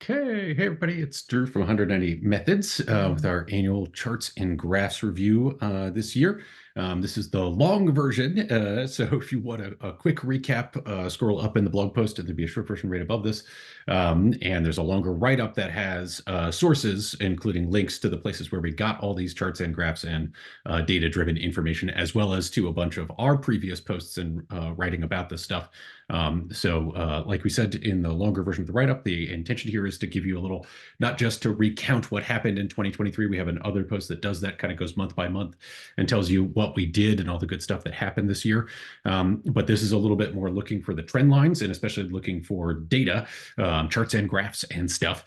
Okay, hey everybody, it's Drew from 190 Methods with our annual charts and graphs review this year. This is the long version, so if you want a quick recap, scroll up in the blog post, and there'll be a short version right above this. And there's a longer write-up that has sources, including links to the places where we got all these charts and graphs and data-driven information, as well as to a bunch of our previous posts and writing about this stuff. Like we said in the longer version of the write-up, the intention here is to give you a little, not just to recount what happened in 2023. We have another post that does that, kind of goes month by month and tells you what we did and all the good stuff that happened this year. But this is a little bit more looking for the trend lines and especially looking for data, charts and graphs and stuff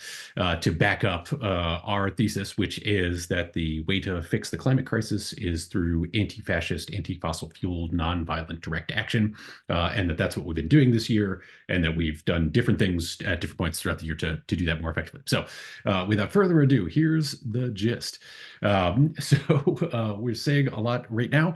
to back up our thesis, which is that the way to fix the climate crisis is through anti-fascist, anti-fossil fuel, non-violent direct action, and that's what we've been doing this year, and that we've done different things at different points throughout the year to do that more effectively. So without further ado, here's the gist. We're saying a lot right now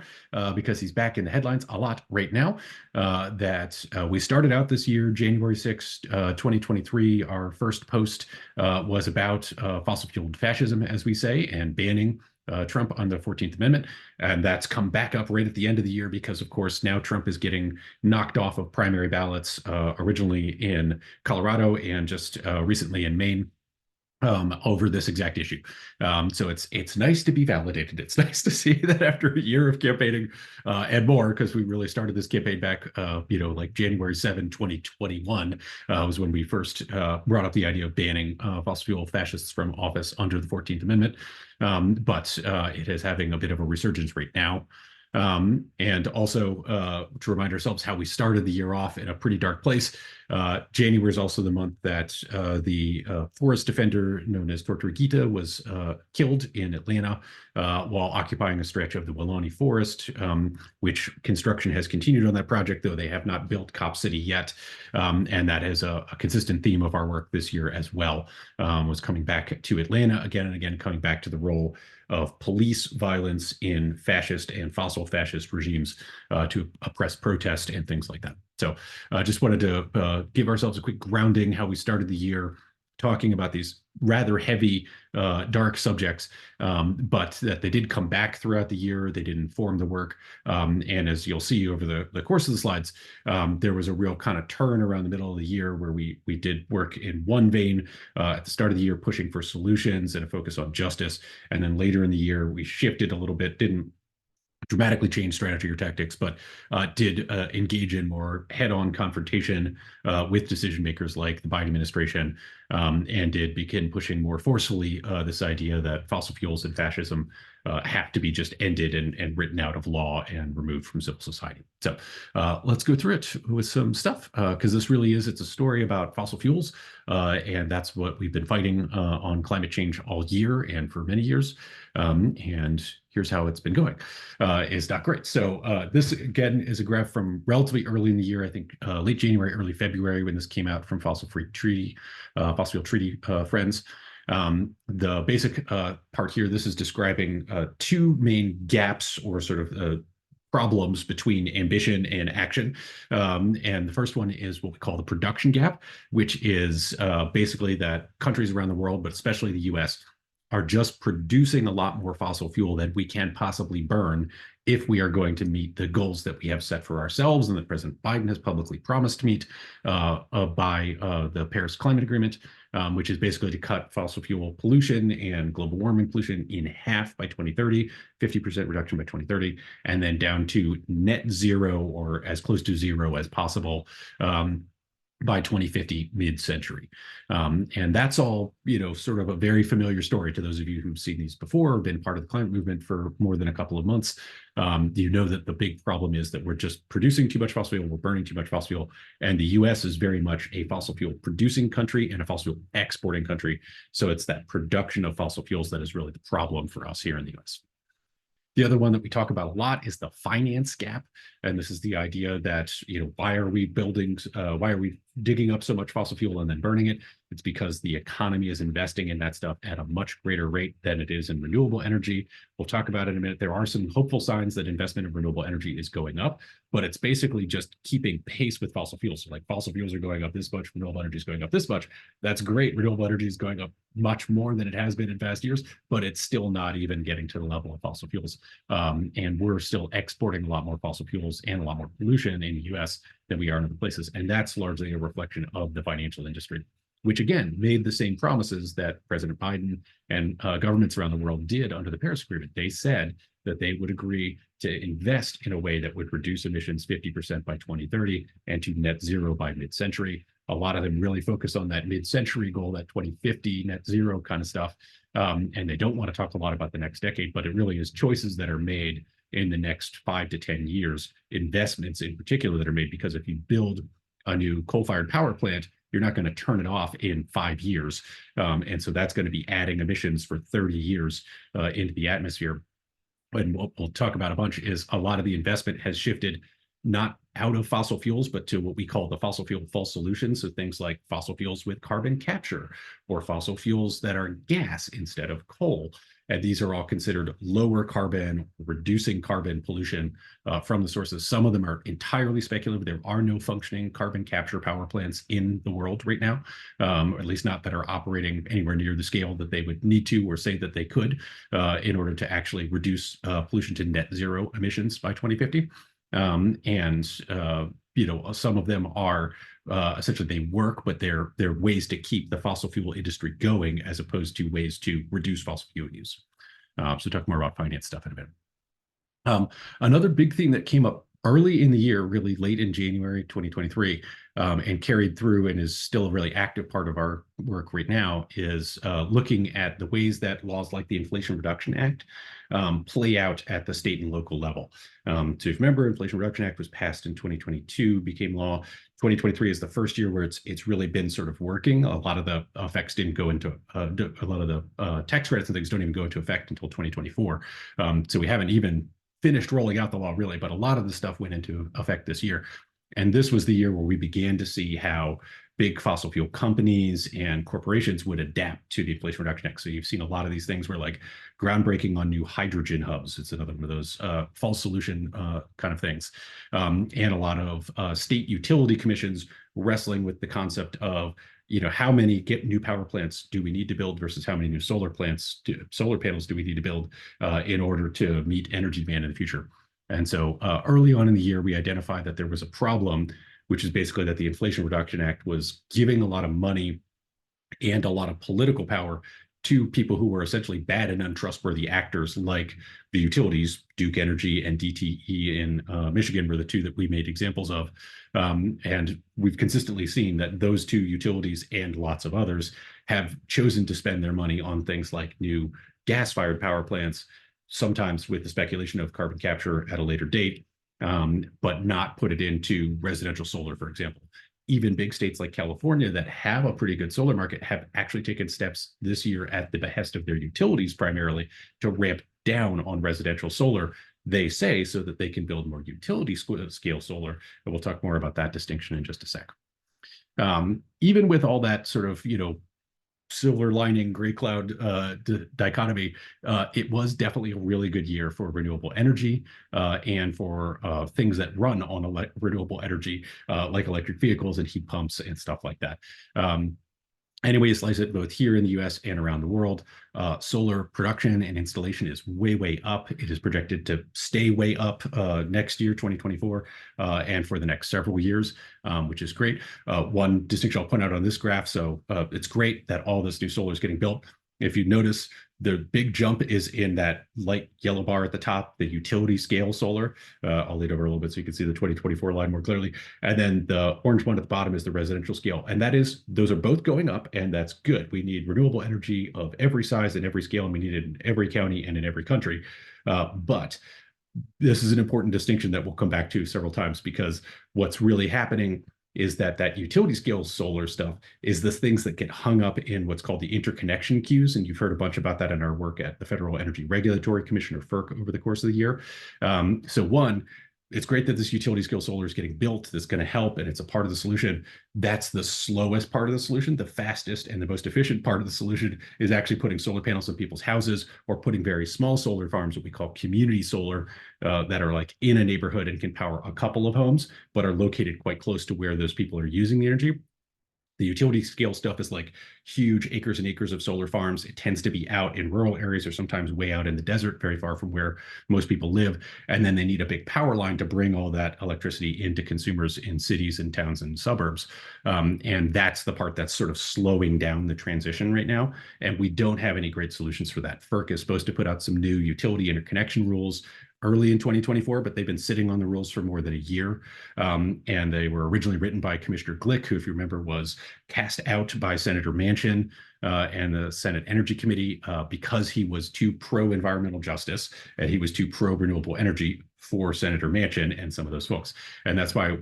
because he's back in the headlines a lot right now, that we started out this year, January 6th, 2023. Our first post was about fossil fueled fascism, as we say, and banning Trump on the 14th Amendment. And that's come back up right at the end of the year because, of course, now Trump is getting knocked off of primary ballots, originally in Colorado and just recently in Maine. Over this exact issue. So it's nice to be validated. It's nice to see that after a year of campaigning and more, because we really started this campaign back, like January 7, 2021 was when we first brought up the idea of banning fossil fuel fascists from office under the 14th Amendment. But it is having a bit of a resurgence right now. And also to remind ourselves how we started the year off in a pretty dark place. January is also the month that the forest defender known as Tortuguita was killed in Atlanta while occupying a stretch of the Wallonie Forest, which construction has continued on that project, though they have not built Cop City yet. And that is a consistent theme of our work this year as well, was coming back to Atlanta again and again, coming back to the role of police violence in fascist and fossil fascist regimes to oppress protest and things like that. So I just wanted to give ourselves a quick grounding, how we started the year talking about these rather heavy, dark subjects, but that they did come back throughout the year. They did inform the work. And as you'll see over the course of the slides, there was a real kind of turn around the middle of the year where we did work in one vein at the start of the year, pushing for solutions and a focus on justice. And then later in the year, we shifted a little bit, didn't dramatically change strategy or tactics, but did engage in more head-on confrontation with decision makers like the Biden administration, and did begin pushing more forcefully this idea that fossil fuels and fascism have to be just ended and written out of law and removed from civil society. So let's go through it with some stuff, because this really is, it's a story about fossil fuels, and that's what we've been fighting on climate change all year and for many years. And here's how it's been going. Is not great. So this, again, is a graph from relatively early in the year, I think late January, early February, when this came out from Fossil Fuel Treaty friends. The basic part here, this is describing two main gaps or sort of problems between ambition and action. And the first one is what we call the production gap, which is basically that countries around the world, but especially the US, are just producing a lot more fossil fuel than we can possibly burn if we are going to meet the goals that we have set for ourselves and that President Biden has publicly promised to meet by the Paris Climate Agreement, which is basically to cut fossil fuel pollution and global warming pollution in half by 2030, 50% reduction by 2030, and then down to net zero or as close to zero as possible by 2050, mid-century. And that's all, sort of a very familiar story to those of you who've seen these before or been part of the climate movement for more than a couple of months. You know that the big problem is that we're just producing too much fossil fuel, we're burning too much fossil fuel, and the US is very much a fossil fuel producing country and a fossil fuel exporting country. So it's that production of fossil fuels that is really the problem for us here in the US. The other one that we talk about a lot is the finance gap. And this is the idea that, why are we why are we digging up so much fossil fuel and then burning it? It's because the economy is investing in that stuff at a much greater rate than it is in renewable energy. We'll talk about it in a minute. There are some hopeful signs that investment in renewable energy is going up, but it's basically just keeping pace with fossil fuels. So like fossil fuels are going up this much, renewable energy is going up this much. That's great. Renewable energy is going up much more than it has been in past years, but it's still not even getting to the level of fossil fuels. And we're still exporting a lot more fossil fuels and a lot more pollution in the US than we are in other places. And that's largely a reflection of the financial industry, which again made the same promises that President Biden and governments around the world did under the Paris Agreement. They said that they would agree to invest in a way that would reduce emissions 50% by 2030 and to net zero by mid-century. A lot of them really focus on that mid-century goal, that 2050 net zero kind of stuff. And they don't want to talk a lot about the next decade, but it really is choices that are made in the next 5 to 10 years, investments in particular that are made, because if you build a new coal-fired power plant, you're not going to turn it off in 5 years. And so that's going to be adding emissions for 30 years into the atmosphere. And what we'll talk about a bunch is a lot of the investment has shifted not out of fossil fuels, but to what we call the fossil fuel false solutions. So things like fossil fuels with carbon capture or fossil fuels that are gas instead of coal. And these are all considered lower carbon, reducing carbon pollution from the sources. Some of them are entirely speculative. There are no functioning carbon capture power plants in the world right now, or at least not that are operating anywhere near the scale that they would need to or say that they could in order to actually reduce pollution to net zero emissions by 2050. Some of them are essentially they work, but they're ways to keep the fossil fuel industry going as opposed to ways to reduce fossil fuel use. So talk more about finance stuff in a minute. Another big thing that came up early in the year, really late in January 2023, and carried through and is still a really active part of our work right now, is looking at the ways that laws like the Inflation Reduction Act play out at the state and local level. So if you remember, Inflation Reduction Act was passed in 2022, became law. 2023 is the first year where it's really been sort of working. A lot of the effects didn't go into a lot of the tax credits and things don't even go into effect until 2024. So we haven't even finished rolling out the law really, but a lot of the stuff went into effect this year. And this was the year where we began to see how big fossil fuel companies and corporations would adapt to the Inflation Reduction Act. So you've seen a lot of these things where like groundbreaking on new hydrogen hubs. It's another one of those false solution kind of things. And a lot of state utility commissions wrestling with the concept of, how many new power plants do we need to build versus how many new solar panels do we need to build in order to meet energy demand in the future. And so early on in the year, we identified that there was a problem, which is basically that the Inflation Reduction Act was giving a lot of money and a lot of political power to people who were essentially bad and untrustworthy actors, like the utilities. Duke Energy and DTE in Michigan were the two that we made examples of. And we've consistently seen that those two utilities and lots of others have chosen to spend their money on things like new gas-fired power plants, sometimes with the speculation of carbon capture at a later date, but not put it into residential solar, for example. Even big states like California that have a pretty good solar market have actually taken steps this year at the behest of their utilities primarily to ramp down on residential solar, they say, so that they can build more utility scale solar. And we'll talk more about that distinction in just a sec. Even with all that sort of, silver lining gray cloud dichotomy, it was definitely a really good year for renewable energy and for things that run on renewable energy, like electric vehicles and heat pumps and stuff like that. Any way you slice it, both here in the US and around the world, solar production and installation is way, way up. It is projected to stay way up next year, 2024, and for the next several years, which is great. One distinction I'll point out on this graph, so it's great that all this new solar is getting built. If you notice, the big jump is in that light yellow bar at the top, the utility scale solar. I'll lead over a little bit so you can see the 2024 line more clearly. And then the orange one at the bottom is the residential scale. And those are both going up, and that's good. We need renewable energy of every size and every scale, and we need it in every county and in every country. But this is an important distinction that we'll come back to several times, because what's really happening is that utility scale solar stuff is the things that get hung up in what's called the interconnection queues. And you've heard a bunch about that in our work at the Federal Energy Regulatory Commission, or FERC, over the course of the year. So one, it's great that this utility scale solar is getting built. That's going to help, and it's a part of the solution. That's the slowest part of the solution. The fastest and the most efficient part of the solution is actually putting solar panels on people's houses, or putting very small solar farms, what we call community solar, that are like in a neighborhood and can power a couple of homes, but are located quite close to where those people are using the energy. The utility scale stuff is like huge acres and acres of solar farms. It tends to be out in rural areas, or sometimes way out in the desert, very far from where most people live. And then they need a big power line to bring all that electricity into consumers in cities and towns and suburbs. And that's the part that's sort of slowing down the transition right now. And we don't have any great solutions for that. FERC is supposed to put out some new utility interconnection rules early in 2024, but they've been sitting on the rules for more than a year. And they were originally written by Commissioner Glick, who, if you remember, was cast out by Senator Manchin and the Senate Energy Committee because he was too pro-environmental justice and he was too pro-renewable energy for Senator Manchin and some of those folks. And that's why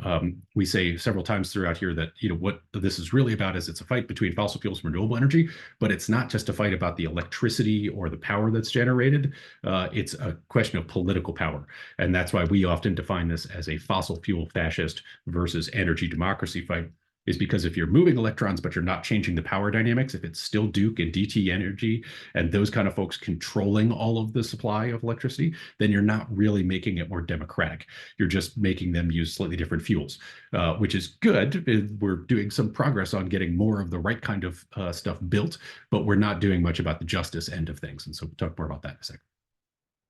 we say several times throughout here that, what this is really about is it's a fight between fossil fuels and renewable energy, but it's not just a fight about the electricity or the power that's generated. It's a question of political power. And that's why we often define this as a fossil fuel fascist versus energy democracy fight, is because if you're moving electrons, but you're not changing the power dynamics, if it's still Duke and DT Energy and those kind of folks controlling all of the supply of electricity, then you're not really making it more democratic. You're just making them use slightly different fuels, which is good. We're doing some progress on getting more of the right kind of stuff built, but we're not doing much about the justice end of things. And so we'll talk more about that in a second.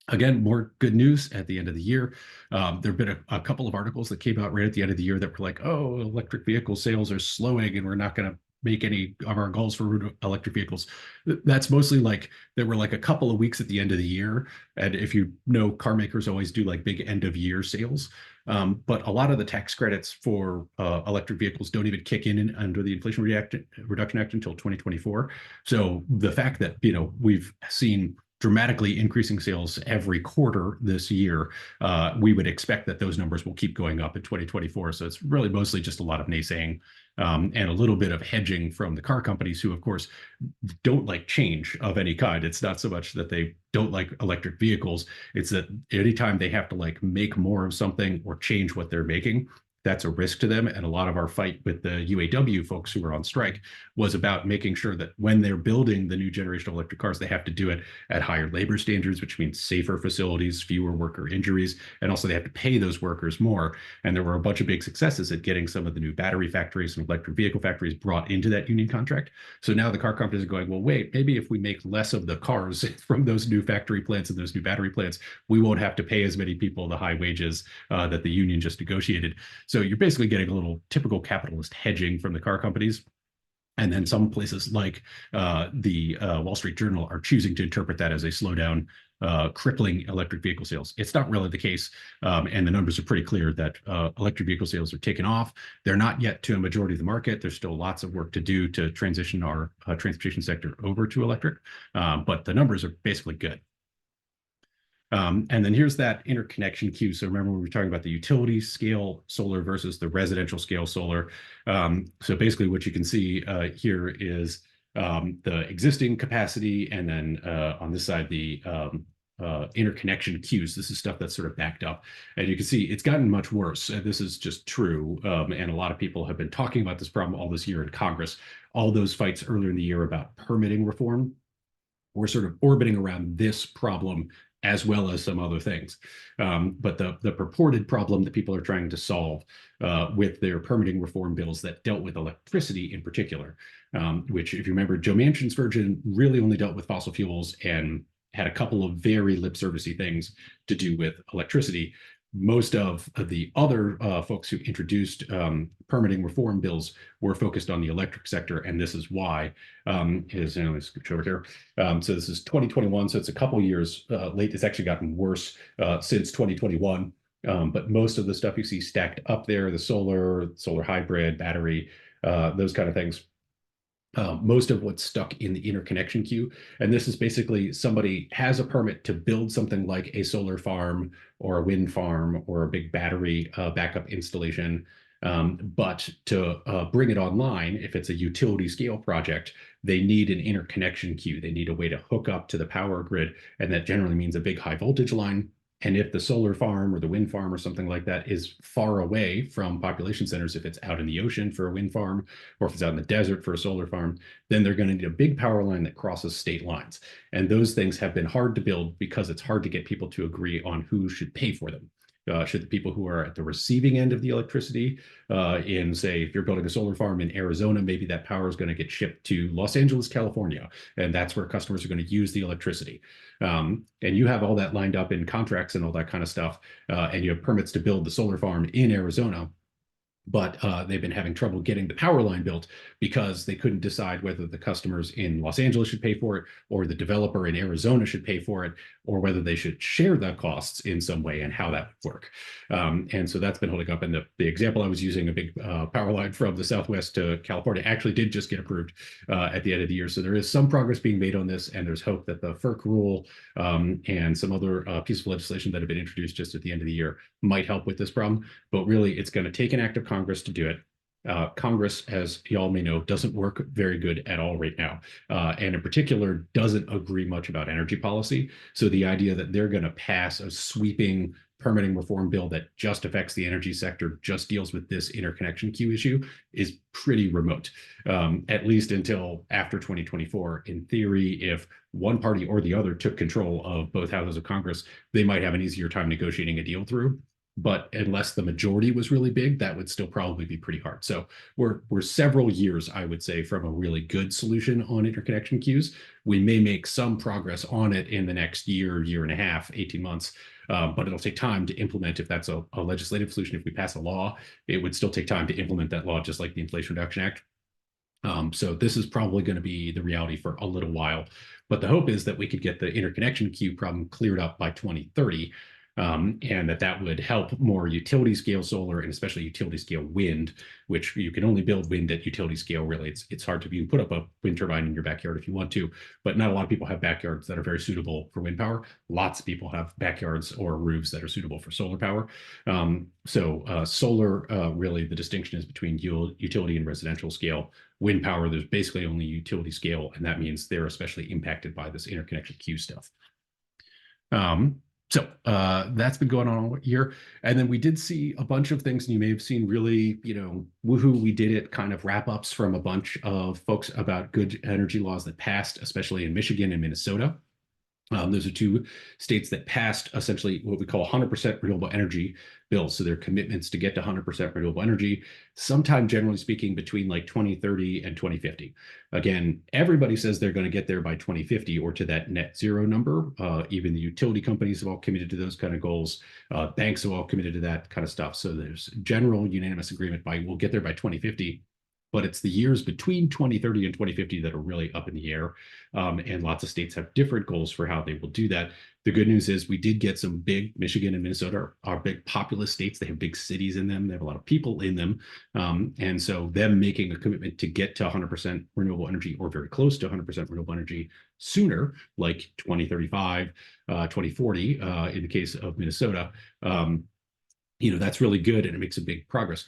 Again, more good news at the end of the year. There have been a couple of articles that came out right at the end of the year that were like, oh, electric vehicle sales are slowing and we're not going to make any of our goals for electric vehicles. That's mostly like there were like a couple of weeks at the end of the year. And if you know, car makers always do like big end of year sales. But a lot of the tax credits for electric vehicles don't even kick in under the Inflation Reduction Act until 2024. So the fact that, we've seen dramatically increasing sales every quarter this year, we would expect that those numbers will keep going up in 2024. So it's really mostly just a lot of naysaying and a little bit of hedging from the car companies, who, of course, don't like change of any kind. It's not so much that they don't like electric vehicles. It's that anytime they have to like make more of something or change what they're making, that's a risk to them. And a lot of our fight with the UAW folks who are on strike was about making sure that when they're building the new generation of electric cars, they have to do it at higher labor standards, which means safer facilities, fewer worker injuries, and also they have to pay those workers more. And there were a bunch of big successes at getting some of the new battery factories and electric vehicle factories brought into that union contract. So now the car companies are going, well, wait, maybe if we make less of the cars from those new factory plants and those new battery plants, we won't have to pay as many people the high wages that the union just negotiated. So you're basically getting a little typical capitalist hedging from the car companies. And then some places like the Wall Street Journal are choosing to interpret that as a slowdown, crippling electric vehicle sales. It's not really the case. And the numbers are pretty clear that electric vehicle sales are taking off. They're not yet to a majority of the market. There's still lots of work to do to transition our transportation sector over to electric. But the numbers are basically good. And then here's that interconnection queue. So remember, we were talking about the utility scale solar versus the residential scale solar. So basically what you can see here is the existing capacity, and then on this side, the interconnection queues. This is stuff that's sort of backed up. And you can see it's gotten much worse. This is just true. And a lot of people have been talking about this problem all this year in Congress. All those fights earlier in the year about permitting reform were sort of orbiting around this problem, as well as some other things. But the purported problem that people are trying to solve with their permitting reform bills that dealt with electricity in particular, which, if you remember, Joe Manchin's version really only dealt with fossil fuels and had a couple of very lip servicey things to do with electricity. Most of the other folks who introduced permitting reform bills were focused on the electric sector, and this is why. Let's scooch over here. So this is 2021, so it's a couple years late. It's actually gotten worse since 2021. But most of the stuff you see stacked up there, the solar hybrid, battery, those kind of things, most of what's stuck in the interconnection queue. And this is basically somebody has a permit to build something like a solar farm or a wind farm or a big battery backup installation. But to bring it online, if it's a utility scale project, they need an interconnection queue. They need a way to hook up to the power grid. And that generally means a big high voltage line. And if the solar farm or the wind farm or something like that is far away from population centers, if it's out in the ocean for a wind farm, or if it's out in the desert for a solar farm, then they're going to need a big power line that crosses state lines. And those things have been hard to build because it's hard to get people to agree on who should pay for them. Should the people who are at the receiving end of the electricity, in, say, if you're building a solar farm in Arizona, maybe that power is going to get shipped to Los Angeles, California, and that's where customers are going to use the electricity. And you have all that lined up in contracts and all that kind of stuff, and you have permits to build the solar farm in Arizona, but they've been having trouble getting the power line built because they couldn't decide whether the customers in Los Angeles should pay for it, or the developer in Arizona should pay for it, or whether they should share the costs in some way and how that would work. And so that's been holding up. And the example I was using, a big power line from the Southwest to California, actually did just get approved at the end of the year. So there is some progress being made on this, and there's hope that the FERC rule and some other piece of legislation that have been introduced just at the end of the year might help with this problem. But really, it's going to take an act of Congress to do it. Congress, as you all may know, doesn't work very good at all right now, and in particular doesn't agree much about energy policy. So the idea that they're going to pass a sweeping permitting reform bill that just affects the energy sector, just deals with this interconnection queue issue, is pretty remote, at least until after 2024. In theory, if one party or the other took control of both houses of Congress, they might have an easier time negotiating a deal through. But unless the majority was really big, that would still probably be pretty hard. So we're several years, I would say, from a really good solution on interconnection queues. We may make some progress on it in the next year, year and a half, 18 months, but it'll take time to implement. If that's a legislative solution, if we pass a law, it would still take time to implement that law, just like the Inflation Reduction Act. So this is probably going to be the reality for a little while. But the hope is that we could get the interconnection queue problem cleared up by 2030. And that would help more utility scale solar, and especially utility scale wind, which you can only build wind at utility scale. Really, it's hard to be put up a wind turbine in your backyard if you want to, but not a lot of people have backyards that are very suitable for wind power. Lots of people have backyards or roofs that are suitable for solar power. Solar, really, the distinction is between utility and residential scale. Wind power, there's basically only utility scale, and that means they're especially impacted by this interconnection queue stuff. So that's been going on all year. And then we did see a bunch of things, and you may have seen really, woohoo, we did it kind of wrap ups from a bunch of folks about good energy laws that passed, especially in Michigan and Minnesota. Those are two states that passed essentially what we call 100% renewable energy bills. So they're commitments to get to 100% renewable energy, sometime generally speaking between like 2030 and 2050. Again, everybody says they're going to get there by 2050 or to that net zero number. Even the utility companies have all committed to those kind of goals. Banks have all committed to that kind of stuff. So there's general unanimous agreement by we'll get there by 2050. But it's the years between 2030 and 2050 that are really up in the air. And lots of states have different goals for how they will do that. The good news is we did get some big, Michigan and Minnesota are big populous states. They have big cities in them. They have a lot of people in them. And so them making a commitment to get to 100% renewable energy, or very close to 100% renewable energy sooner, like 2035, 2040, in the case of Minnesota, that's really good, and it makes a big progress.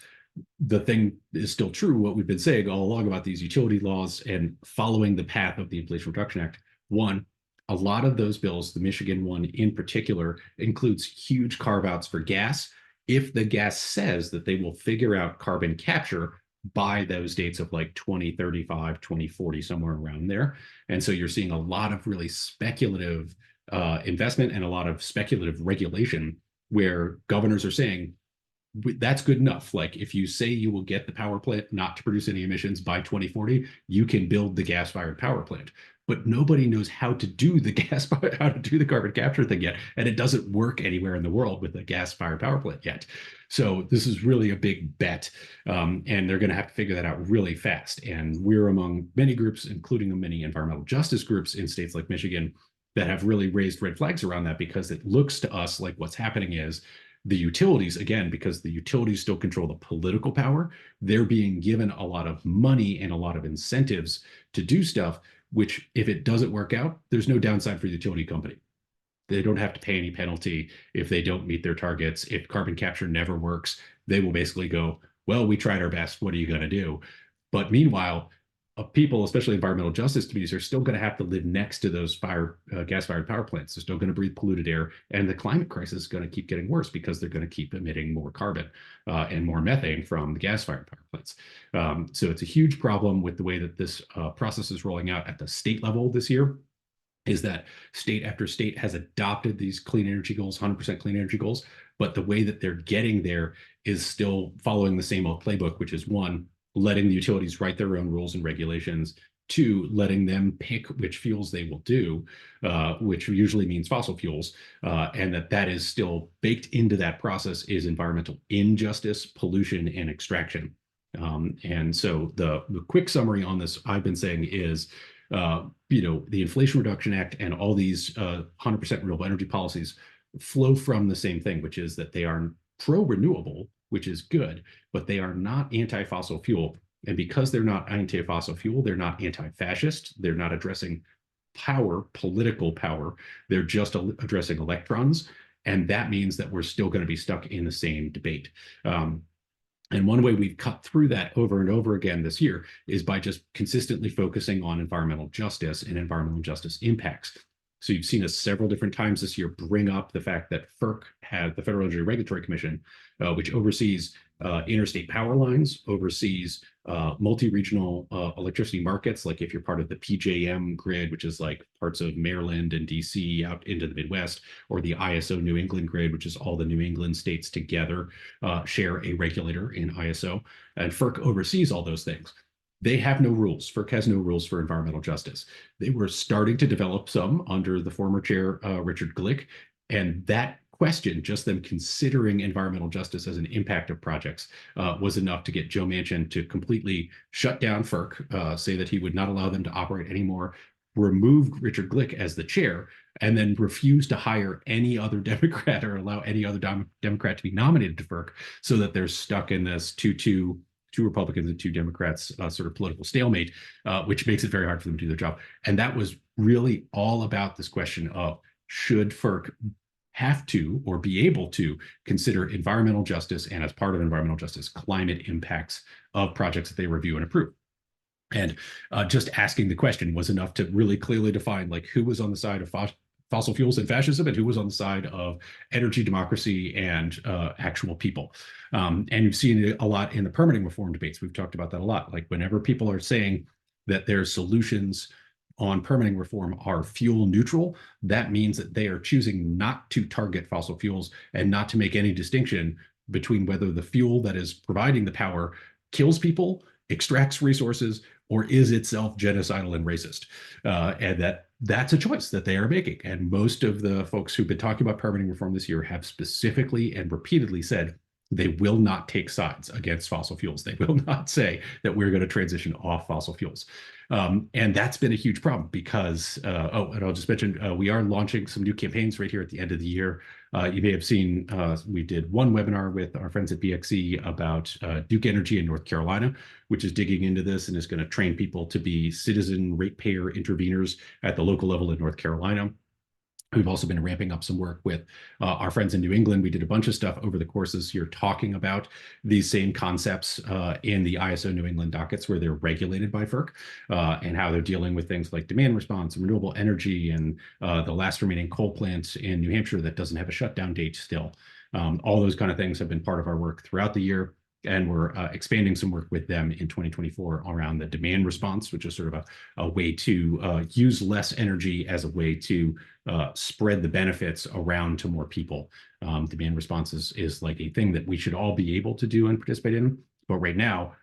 The thing is still true, what we've been saying all along about these utility laws and following the path of the Inflation Reduction Act. One, a lot of those bills, the Michigan one in particular, includes huge carve outs for gas. If the gas says that they will figure out carbon capture by those dates of like 2035, 2040, somewhere around there. And so you're seeing a lot of really speculative investment and a lot of speculative regulation where governors are saying, that's good enough. Like if you say you will get the power plant not to produce any emissions by 2040, you can build the gas-fired power plant. But nobody knows how to do the how to do the carbon capture thing yet, and it doesn't work anywhere in the world with a gas-fired power plant yet. So this is really a big bet, and they're going to have to figure that out really fast. And we're among many groups, including many environmental justice groups in states like Michigan, that have really raised red flags around that, because it looks to us like what's happening is the utilities, again, because the utilities still control the political power, they're being given a lot of money and a lot of incentives to do stuff, which if it doesn't work out, there's no downside for the utility company. They don't have to pay any penalty if they don't meet their targets. If carbon capture never works, they will basically go, well, we tried our best. What are you going to do? But meanwhile, people, especially environmental justice communities, are still going to have to live next to those gas-fired power plants. They're still going to breathe polluted air, and the climate crisis is going to keep getting worse because they're going to keep emitting more carbon and more methane from the gas-fired power plants. So it's a huge problem with the way that this process is rolling out at the state level this year. Is that state after state has adopted these clean energy goals, 100% clean energy goals, but the way that they're getting there is still following the same old playbook, which is one, letting the utilities write their own rules and regulations, two, letting them pick which fuels they will do, which usually means fossil fuels, and that is still baked into that process is environmental injustice, pollution, and extraction. And so the quick summary on this I've been saying is, the Inflation Reduction Act and all these 100% renewable energy policies flow from the same thing, which is that they are pro-renewable, which is good, but they are not anti-fossil fuel. And because they're not anti-fossil fuel, they're not anti-fascist. They're not addressing power, political power. They're just addressing electrons. And that means that we're still going to be stuck in the same debate. And one way we've cut through that over and over again this year is by just consistently focusing on environmental justice and environmental justice impacts. So you've seen us several different times this year bring up the fact that FERC has the Federal Energy Regulatory Commission, which oversees interstate power lines, oversees multi-regional electricity markets, like if you're part of the PJM grid, which is like parts of Maryland and DC out into the Midwest, or the ISO New England grid, which is all the New England states together share a regulator in ISO. And FERC oversees all those things. They have no rules. FERC has no rules for environmental justice. They were starting to develop some under the former chair, Richard Glick, and that question, just them considering environmental justice as an impact of projects, was enough to get Joe Manchin to completely shut down FERC, say that he would not allow them to operate anymore, remove Richard Glick as the chair, and then refuse to hire any other Democrat or allow any other Democrat to be nominated to FERC, so that they're stuck in this 2-2, two Republicans and two Democrats sort of political stalemate, which makes it very hard for them to do their job. And that was really all about this question of, should FERC have to or be able to consider environmental justice, and as part of environmental justice, climate impacts of projects that they review and approve. And just asking the question was enough to really clearly define like who was on the side of fossil fuels and fascism, and who was on the side of energy democracy and actual people. And you've seen it a lot in the permitting reform debates. We've talked about that a lot. Like whenever people are saying that their solutions on permitting reform are fuel neutral, that means that they are choosing not to target fossil fuels and not to make any distinction between whether the fuel that is providing the power kills people, extracts resources, or is itself genocidal and racist. And that's a choice that they are making. And most of the folks who've been talking about permitting reform this year have specifically and repeatedly said they will not take sides against fossil fuels. They will not say that we're going to transition off fossil fuels. And that's been a huge problem because, and I'll just mention, we are launching some new campaigns right here at the end of the year. You may have seen, we did one webinar with our friends at BXE about Duke Energy in North Carolina, which is digging into this and is going to train people to be citizen ratepayer interveners at the local level in North Carolina. We've also been ramping up some work with our friends in New England. We did a bunch of stuff over the course this year talking about these same concepts in the ISO New England dockets, where they're regulated by FERC, and how they're dealing with things like demand response and renewable energy and the last remaining coal plant in New Hampshire that doesn't have a shutdown date still. All those kind of things have been part of our work throughout the year. And we're expanding some work with them in 2024 around the demand response, which is sort of a way to use less energy as a way to spread the benefits around to more people. Demand response is like a thing that we should all be able to do and participate in. But right now,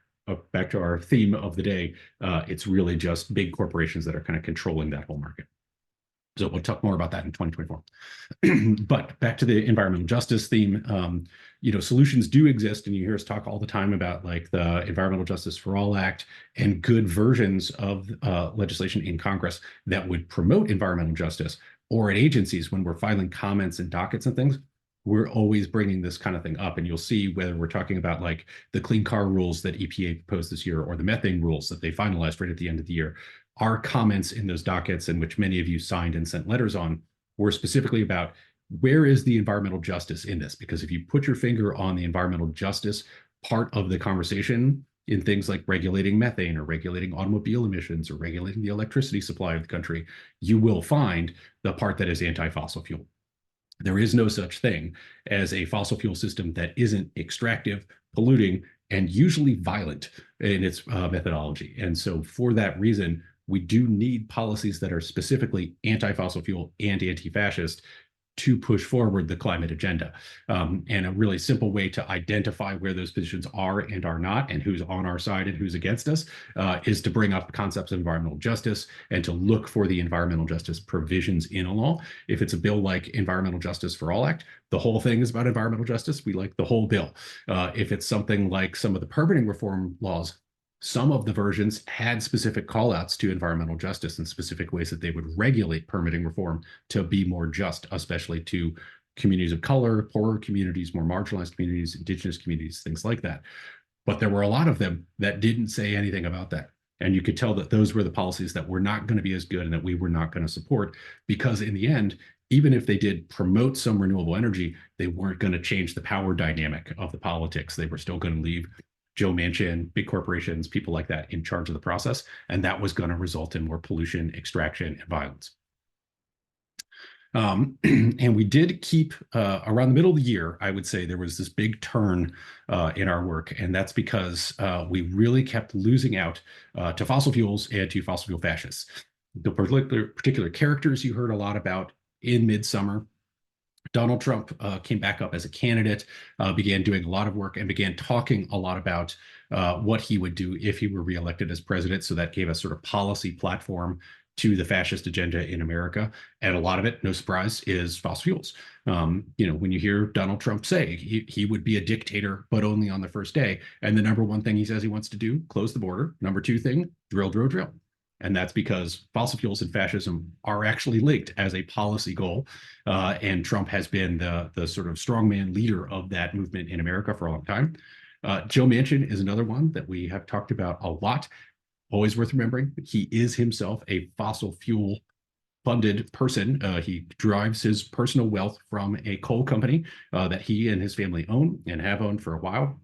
back to our theme of the day, it's really just big corporations that are kind of controlling that whole market. So we'll talk more about that in 2024. But back to the environmental justice theme, solutions do exist, and you hear us talk all the time about like the Environmental Justice for All Act and good versions of legislation in Congress that would promote environmental justice, or at agencies when we're filing comments and dockets and things. We're always bringing this kind of thing up, and you'll see whether we're talking about like the clean car rules that EPA proposed this year or the methane rules that they finalized right at the end of the year. Our comments in those dockets, in which many of you signed and sent letters on, were specifically about where is the environmental justice in this? Because if you put your finger on the environmental justice part of the conversation, in things like regulating methane or regulating automobile emissions or regulating the electricity supply of the country, you will find the part that is anti-fossil fuel. There is no such thing as a fossil fuel system that isn't extractive, polluting, and usually violent in its methodology. And so, for that reason, we do need policies that are specifically anti-fossil fuel and anti-fascist to push forward the climate agenda. And a really simple way to identify where those positions are and are not, and who's on our side and who's against us, is to bring up concepts of environmental justice and to look for the environmental justice provisions in a law. If it's a bill like Environmental Justice for All Act, the whole thing is about environmental justice. We like the whole bill. If it's something like some of the permitting reform laws, some of the versions had specific callouts to environmental justice and specific ways that they would regulate permitting reform to be more just, especially to communities of color, poorer communities, more marginalized communities, indigenous communities, things like that. But there were a lot of them that didn't say anything about that. And you could tell that those were the policies that were not going to be as good and that we were not going to support, because in the end, even if they did promote some renewable energy, they weren't going to change the power dynamic of the politics. They were still going to leave Joe Manchin, big corporations, people like that in charge of the process. And that was going to result in more pollution, extraction, and violence. And we did keep around the middle of the year, I would say there was this big turn in our work. And that's because we really kept losing out to fossil fuels and to fossil fuel fascists. The particular characters you heard a lot about in midsummer. Donald Trump came back up as a candidate, began doing a lot of work, and began talking a lot about what he would do if he were reelected as president. So that gave us sort of policy platform to the fascist agenda in America. And a lot of it, no surprise, is fossil fuels. When you hear Donald Trump say he would be a dictator, but only on the first day, and the number one thing he says he wants to do, close the border. Number two thing, drill, drill, drill. And that's because fossil fuels and fascism are actually linked as a policy goal. And Trump has been the sort of strongman leader of that movement in America for a long time. Joe Manchin is another one that we have talked about a lot. Always worth remembering, he is himself a fossil fuel funded person. He derives his personal wealth from a coal company that he and his family own and have owned for a while.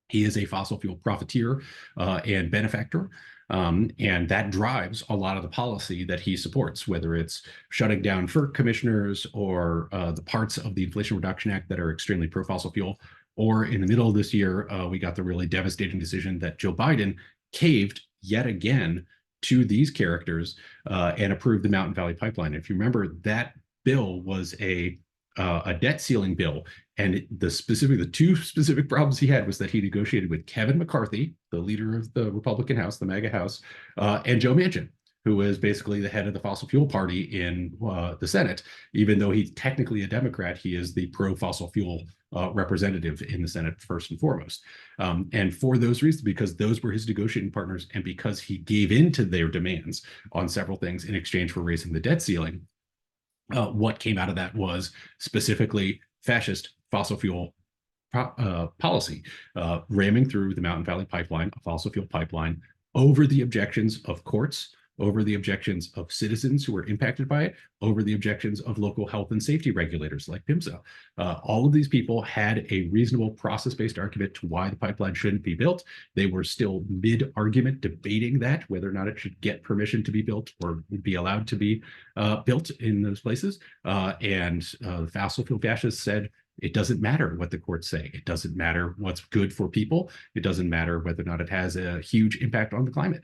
He is a fossil fuel profiteer and benefactor. And that drives a lot of the policy that he supports, whether it's shutting down FERC commissioners or the parts of the Inflation Reduction Act that are extremely pro-fossil fuel. Or in the middle of this year, we got the really devastating decision that Joe Biden caved yet again to these characters and approved the Mountain Valley Pipeline. If you remember, that bill was a debt ceiling bill. And the two specific problems he had was that he negotiated with Kevin McCarthy, the leader of the Republican House, the MAGA House, and Joe Manchin, who is basically the head of the fossil fuel party in the Senate. Even though he's technically a Democrat, he is the pro-fossil fuel representative in the Senate first and foremost. And for those reasons, because those were his negotiating partners and because he gave in to their demands on several things in exchange for raising the debt ceiling, what came out of that was specifically fascist fossil fuel policy, ramming through the Mountain Valley Pipeline, a fossil fuel pipeline, over the objections of courts, over the objections of citizens who were impacted by it, over the objections of local health and safety regulators like PIMSA. All of these people had a reasonable process-based argument to why the pipeline shouldn't be built. They were still mid-argument debating that, whether or not it should get permission to be built or be allowed to be built in those places. And the fossil fuel fascists said, it doesn't matter what the courts say. It doesn't matter what's good for people. It doesn't matter whether or not it has a huge impact on the climate.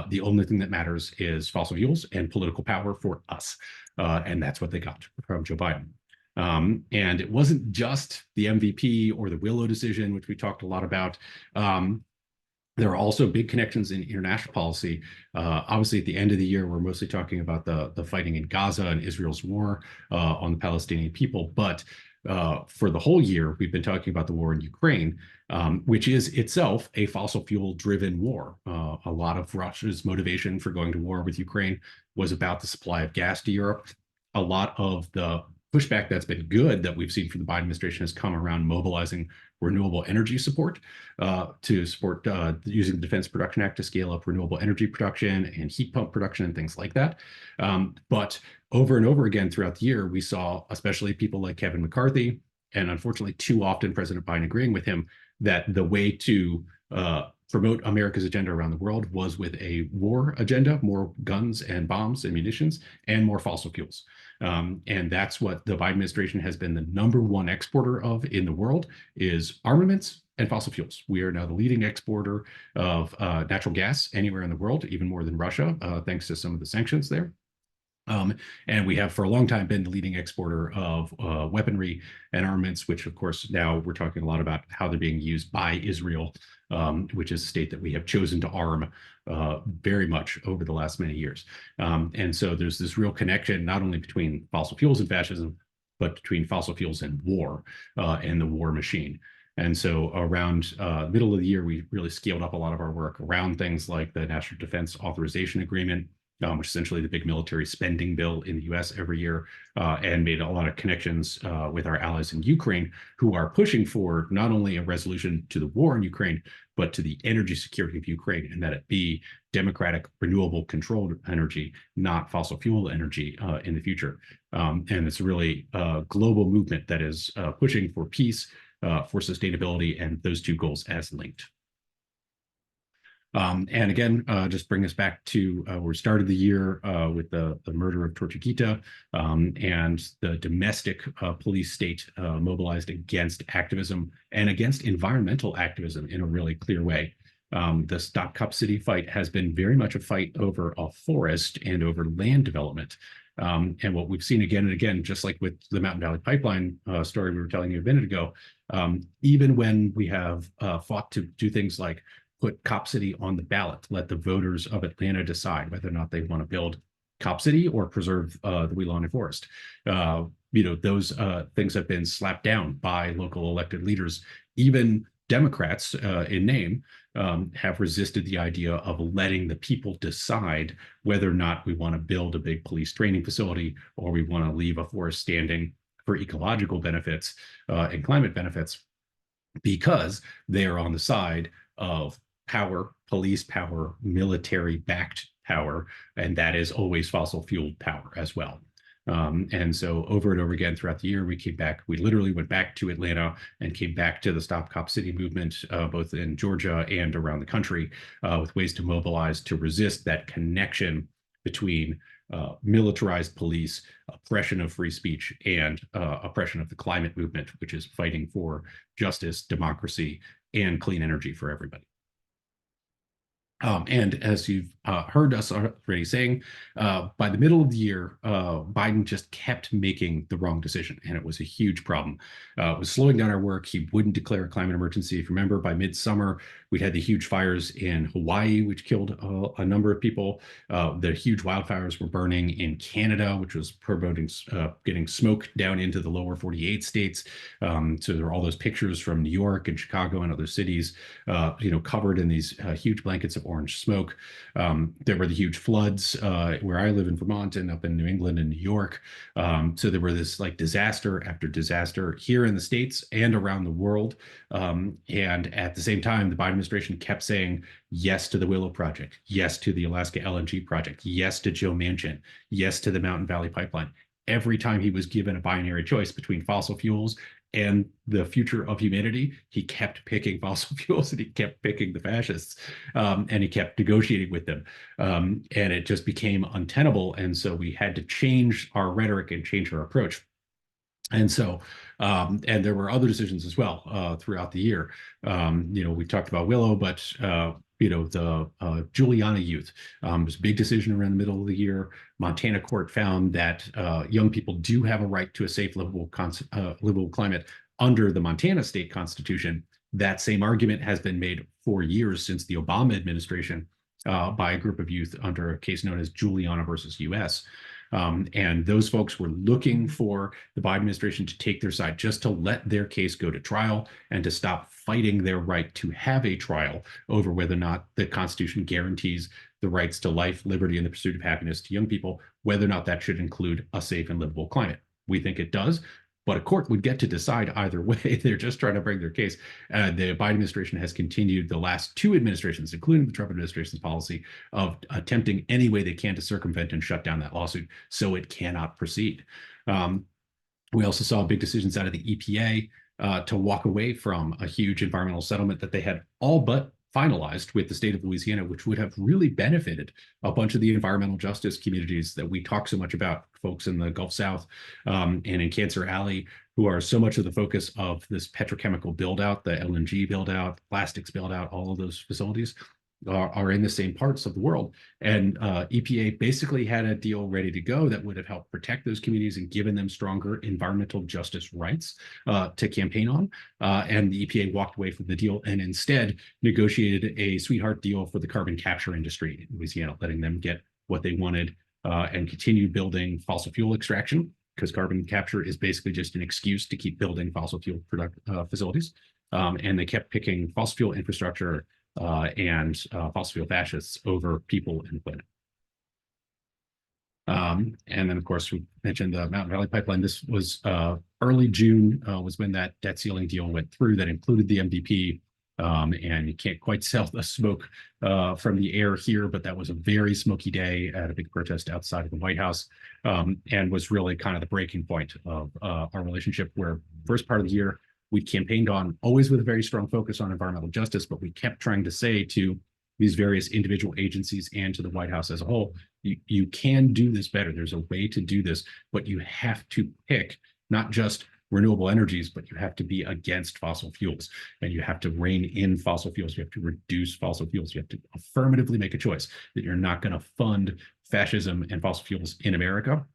The only thing that matters is fossil fuels and political power for us. And that's what they got from Joe Biden. And it wasn't just the MVP or the Willow decision, which we talked a lot about. There are also big connections in international policy. Obviously, at the end of the year, we're mostly talking about the fighting in Gaza and Israel's war on the Palestinian people. But for the whole year, we've been talking about the war in Ukraine, which is itself a fossil fuel driven war. A lot of Russia's motivation for going to war with Ukraine was about the supply of gas to Europe. A lot of the pushback that's been good that we've seen from the Biden administration has come around mobilizing renewable energy support to support using the Defense Production Act to scale up renewable energy production and heat pump production and things like that. But over and over again throughout the year, we saw, especially people like Kevin McCarthy, and unfortunately too often President Biden agreeing with him, that the way to promote America's agenda around the world was with a war agenda, more guns and bombs and munitions, and more fossil fuels. And that's what the Biden administration has been the #1 exporter of in the world is armaments and fossil fuels. We are now the leading exporter of natural gas anywhere in the world, even more than Russia, thanks to some of the sanctions there. And we have for a long time been the leading exporter of weaponry and armaments, which of course now we're talking a lot about how they're being used by Israel, which is a state that we have chosen to arm very much over the last many years. And so there's this real connection not only between fossil fuels and fascism, but between fossil fuels and war and the war machine. And so around middle of the year, we really scaled up a lot of our work around things like the National Defense Authorization Agreement, which is essentially the big military spending bill in the US every year, and made a lot of connections with our allies in Ukraine, who are pushing for not only a resolution to the war in Ukraine, but to the energy security of Ukraine, and that it be democratic, renewable, controlled energy, not fossil fuel energy in the future. And it's a really global movement that is pushing for peace, for sustainability, and those two goals as linked. And again, just bring us back to where we started the year with the murder of Tortuguita and the domestic police state mobilized against activism and against environmental activism in a really clear way. The Stop Cop City fight has been very much a fight over a forest and over land development. And what we've seen again and again, just like with the Mountain Valley Pipeline story we were telling you a minute ago, even when we have fought to do things like put Cop City on the ballot, let the voters of Atlanta decide whether or not they want to build Cop City or preserve the Wheelock Forest. Those things have been slapped down by local elected leaders. Even Democrats in name have resisted the idea of letting the people decide whether or not we want to build a big police training facility or we want to leave a forest standing for ecological benefits and climate benefits, because they are on the side of power, police power, military-backed power, and that is always fossil-fueled power as well. And so over and over again throughout the year, we literally went back to Atlanta and came back to the Stop Cop City movement, both in Georgia and around the country, with ways to mobilize to resist that connection between militarized police, oppression of free speech, and oppression of the climate movement, which is fighting for justice, democracy, and clean energy for everybody. And as you've heard us already saying, by the middle of the year, Biden just kept making the wrong decision, and it was a huge problem. It was slowing down our work. He wouldn't declare a climate emergency. If you remember, by midsummer, we had the huge fires in Hawaii, which killed a number of people. The huge wildfires were burning in Canada, which was promoting getting smoke down into the lower 48 states. So there were all those pictures from New York and Chicago and other cities, covered in these huge blankets of orange smoke. There were the huge floods where I live in Vermont and up in New England and New York. So there were this like disaster after disaster here in the States and around the world. And at the same time, the Biden administration kept saying yes to the Willow Project, yes to the Alaska LNG project, yes to Joe Manchin, yes to the Mountain Valley Pipeline. Every time he was given a binary choice between fossil fuels and the future of humanity, he kept picking fossil fuels and he kept picking the fascists, and he kept negotiating with them. And it just became untenable. And so we had to change our rhetoric and change our approach. And so, and there were other decisions as well throughout the year. We talked about Willow, but the Juliana youth was a big decision around the middle of the year. Montana court found that young people do have a right to a safe, livable climate under the Montana state constitution. That same argument has been made for years since the Obama administration by a group of youth under a case known as Juliana versus US. And those folks were looking for the Biden administration to take their side, just to let their case go to trial and to stop fighting their right to have a trial over whether or not the Constitution guarantees the rights to life, liberty, and the pursuit of happiness to young people, whether or not that should include a safe and livable climate. We think it does, but a court would get to decide either way. They're just trying to bring their case. The Biden administration has continued the last two administrations, including the Trump administration's policy of attempting any way they can to circumvent and shut down that lawsuit so it cannot proceed. We also saw big decisions out of the EPA to walk away from a huge environmental settlement that they had all but finalized with the state of Louisiana, which would have really benefited a bunch of the environmental justice communities that we talk so much about, folks in the Gulf South and in Cancer Alley, who are so much of the focus of this petrochemical build out, the LNG build out, plastics build out, all of those facilities are in the same parts of the world. And EPA basically had a deal ready to go that would have helped protect those communities and given them stronger environmental justice rights to campaign on. And the EPA walked away from the deal and instead negotiated a sweetheart deal for the carbon capture industry in Louisiana, letting them get what they wanted and continue building fossil fuel extraction, because carbon capture is basically just an excuse to keep building fossil fuel facilities. And they kept picking fossil fuel infrastructure and fossil fuel fascists over people and the planet. And then, of course, we mentioned the Mountain Valley Pipeline. This was early June was when that debt ceiling deal went through that included the MVP. And you can't quite tell the smoke from the air here, but that was a very smoky day at a big protest outside of the White House, and was really kind of the breaking point of our relationship, where first part of the year, we campaigned on, always with a very strong focus on environmental justice, but we kept trying to say to these various individual agencies and to the White House as a whole, you can do this better. There's a way to do this, but you have to pick not just renewable energies, but you have to be against fossil fuels, and you have to rein in fossil fuels. You have to reduce fossil fuels. You have to affirmatively make a choice that you're not going to fund fascism and fossil fuels in America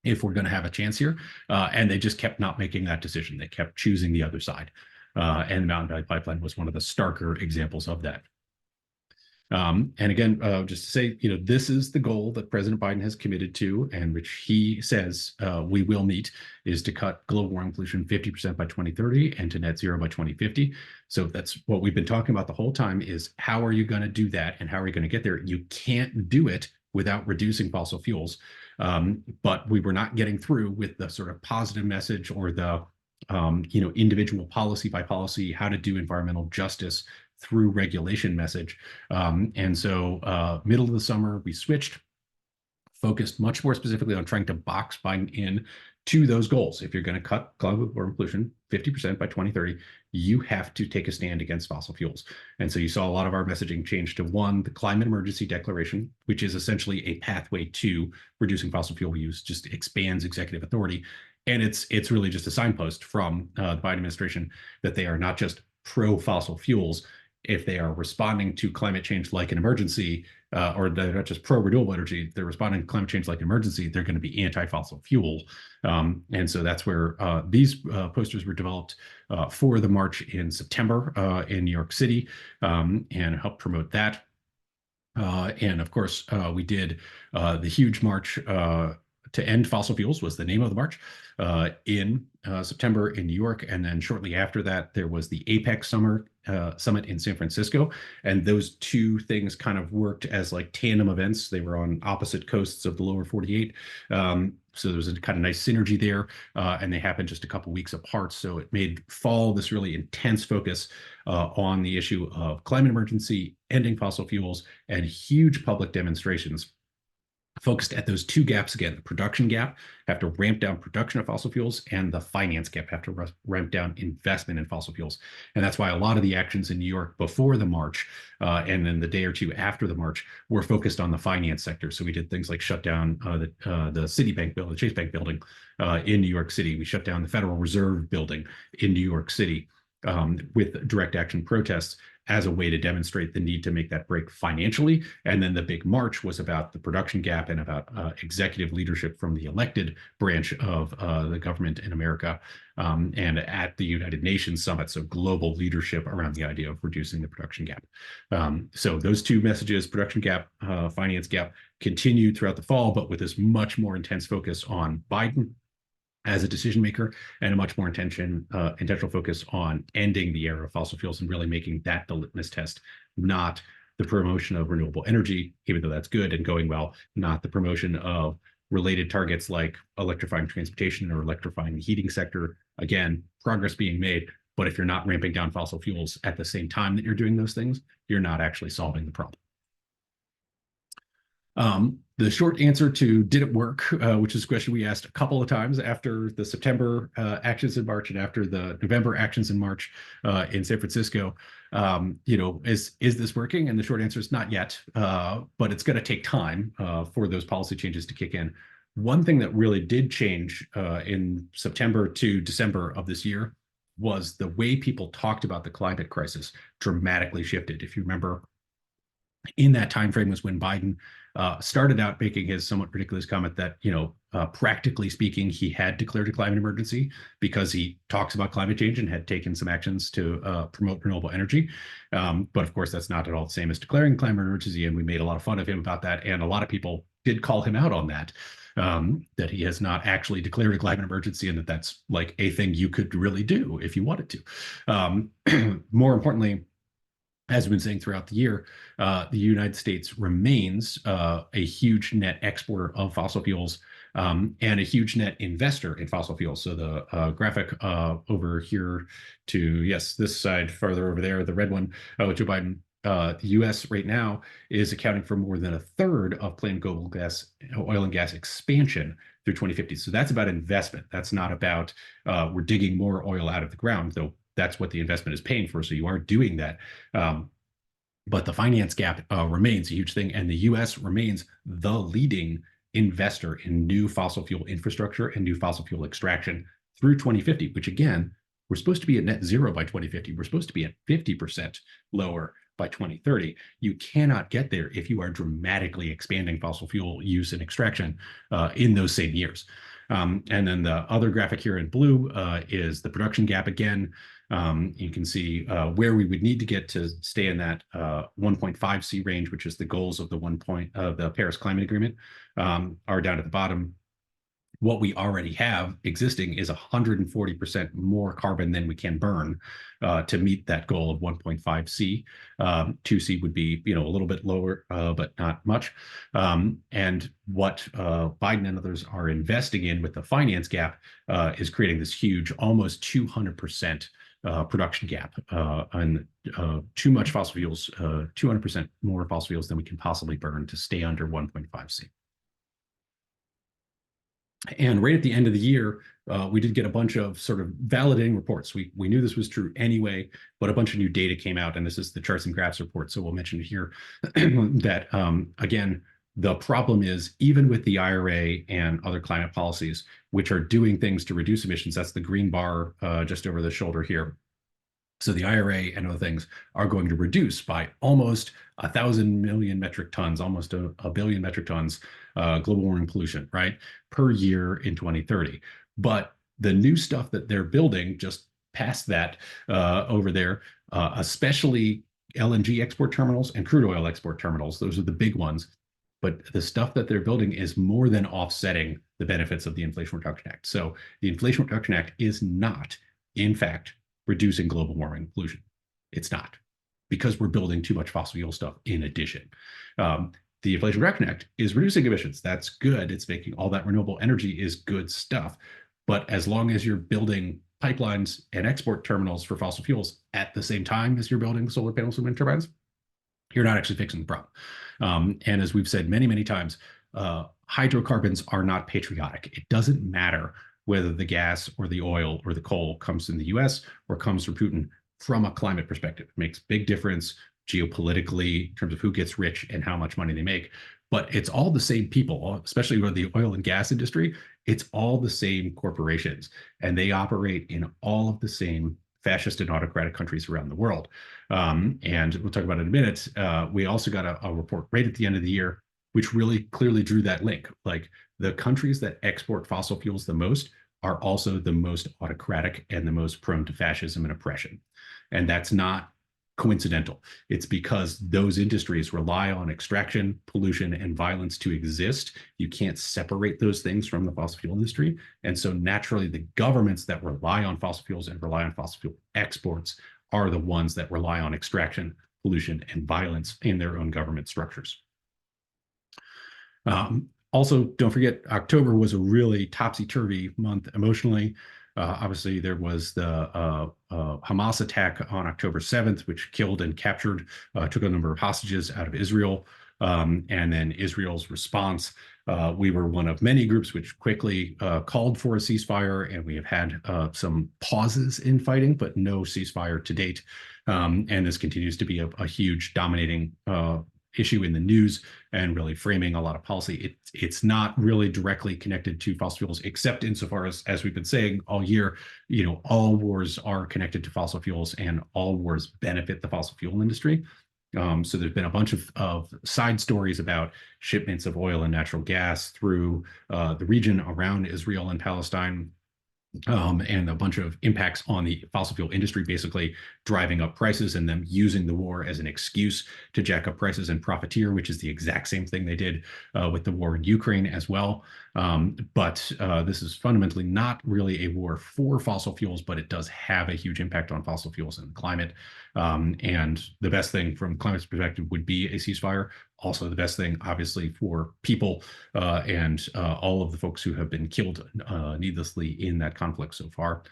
if we're going to have a chance here. And they just kept not making that decision. They kept choosing the other side. And the Mountain Valley Pipeline was one of the starker examples of that. And again, just to say, this is the goal that President Biden has committed to, and which he says we will meet, is to cut global warming pollution 50% by 2030 and to net zero by 2050. So that's what we've been talking about the whole time, is how are you going to do that and how are you going to get there? You can't do it without reducing fossil fuels. But we were not getting through with the sort of positive message or the individual policy by policy, how to do environmental justice through regulation message. And so middle of the summer, we switched, focused much more specifically on trying to box Biden in to those goals. If you're going to cut global warming pollution 50% by 2030, you have to take a stand against fossil fuels. And so you saw a lot of our messaging change to, one, the climate emergency declaration, which is essentially a pathway to reducing fossil fuel use, just expands executive authority. And it's really just a signpost from the Biden administration that they are not just pro fossil fuels. If they are responding to climate change like an emergency, or they're not just pro renewable energy, they're responding to climate change like an emergency, they're going to be anti-fossil fuel. And so that's where these posters were developed for the march in September in New York City, and helped promote that. And of course, we did the huge march to end fossil fuels, was the name of the march, in September in New York. And then shortly after that, there was the APEC summit in San Francisco. And those two things kind of worked as like tandem events. They were on opposite coasts of the lower 48. So there was a kind of nice synergy there. And they happened just a couple weeks apart. So it made fall this really intense focus on the issue of climate emergency, ending fossil fuels, and huge public demonstrations focused at those two gaps again: the production gap, have to ramp down production of fossil fuels, and the finance gap, have to ramp down investment in fossil fuels. And that's why a lot of the actions in New York before the march and then the day or two after the march were focused on the finance sector. So we did things like shut down the Citibank building, the Chase Bank building in New York City. We shut down the Federal Reserve building in New York City with direct action protests as a way to demonstrate the need to make that break financially. And then the big march was about the production gap and about executive leadership from the elected branch of the government in America, and at the United Nations summit, so global leadership around the idea of reducing the production gap. So those two messages, production gap, finance gap, continued throughout the fall, but with this much more intense focus on Biden as a decision maker, and a much more intentional focus on ending the era of fossil fuels and really making that the litmus test, not the promotion of renewable energy, even though that's good and going well, not the promotion of related targets like electrifying transportation or electrifying the heating sector. Again, progress being made, but if you're not ramping down fossil fuels at the same time that you're doing those things, you're not actually solving the problem. The short answer to did it work, which is a question we asked a couple of times after the September actions in March and after the November actions in March in San Francisco. Is this working? And the short answer is not yet, but it's going to take time for those policy changes to kick in. One thing that really did change in September to December of this year was the way people talked about the climate crisis dramatically shifted. If you remember, in that time frame was when Biden started out making his somewhat ridiculous comment that, practically speaking, he had declared a climate emergency because he talks about climate change and had taken some actions to promote renewable energy. But of course, that's not at all the same as declaring climate emergency. And we made a lot of fun of him about that. And a lot of people did call him out on that, that he has not actually declared a climate emergency and that that's like a thing you could really do if you wanted to. More importantly, as we've been saying throughout the year, the United States remains a huge net exporter of fossil fuels and a huge net investor in fossil fuels. So the graphic over here to, yes, this side farther over there, the red one, Joe Biden, the U.S. right now is accounting for more than a third of planned global oil and gas expansion through 2050. So that's about investment. That's not about we're digging more oil out of the ground, though that's what the investment is paying for. So you are doing that. But the finance gap remains a huge thing. And the US remains the leading investor in new fossil fuel infrastructure and new fossil fuel extraction through 2050, which again, we're supposed to be at net zero by 2050. We're supposed to be at 50% lower by 2030. You cannot get there if you are dramatically expanding fossil fuel use and extraction in those same years. And then the other graphic here in blue is the production gap again. You can see where we would need to get to stay in that 1.5 C range, which is the goals of the Paris Climate Agreement, are down at the bottom. What we already have existing is 140% more carbon than we can burn to meet that goal of 1.5 C. 2C would be, a little bit lower, but not much. And what Biden and others are investing in with the finance gap is creating this huge, almost 200% production gap on too much fossil fuels, 200% more fossil fuels than we can possibly burn to stay under 1.5 C. And right at the end of the year, we did get a bunch of sort of validating reports. We knew this was true anyway, but a bunch of new data came out, and this is the charts and graphs report. So we'll mention here that, again, the problem is even with the IRA and other climate policies, which are doing things to reduce emissions, that's the green bar just over the shoulder here. So the IRA and other things are going to reduce by almost 1,000 million metric tons, almost a billion metric tons, global warming pollution, right, per year in 2030. But the new stuff that they're building just past that over there, especially LNG export terminals and crude oil export terminals, those are the big ones. But the stuff that they're building is more than offsetting the benefits of the Inflation Reduction Act. So the Inflation Reduction Act is not, in fact, reducing global warming pollution. It's not, because we're building too much fossil fuel stuff in addition. The Inflation Reduction Act is reducing emissions. That's good. It's making all that renewable energy is good stuff. But as long as you're building pipelines and export terminals for fossil fuels at the same time as you're building solar panels and wind turbines, you're not actually fixing the problem. And as we've said many, many times, hydrocarbons are not patriotic. It doesn't matter whether the gas or the oil or the coal comes in the US or comes from Putin from a climate perspective. It makes a big difference geopolitically in terms of who gets rich and how much money they make. But it's all the same people, especially with the oil and gas industry. It's all the same corporations, and they operate in all of the same fascist and autocratic countries around the world. And we'll talk about it in a minute. We also got a report right at the end of the year, which really clearly drew that link. Like, the countries that export fossil fuels the most are also the most autocratic and the most prone to fascism and oppression. And that's not coincidental. It's because those industries rely on extraction, pollution, and violence to exist. You can't separate those things from the fossil fuel industry. And so naturally, the governments that rely on fossil fuels and rely on fossil fuel exports are the ones that rely on extraction, pollution, and violence in their own government structures. Also, don't forget, October was a really topsy-turvy month emotionally. Obviously, there was the Hamas attack on October 7th, which killed and captured, took a number of hostages out of Israel. and then Israel's response. We were one of many groups which quickly called for a ceasefire, and we have had some pauses in fighting, but no ceasefire to date. And this continues to be a huge dominating issue in the news and really framing a lot of policy. It's not really directly connected to fossil fuels, except insofar as we've been saying all year, all wars are connected to fossil fuels and all wars benefit the fossil fuel industry. So there's been a bunch of side stories about shipments of oil and natural gas through the region around Israel and Palestine, and a bunch of impacts on the fossil fuel industry, basically driving up prices and them using the war as an excuse to jack up prices and profiteer, which is the exact same thing they did with the war in Ukraine as well. But this is fundamentally not really a war for fossil fuels, but it does have a huge impact on fossil fuels and the climate. And the best thing from climate's perspective would be a ceasefire. Also, the best thing, obviously, for people and all of the folks who have been killed needlessly in that conflict so far.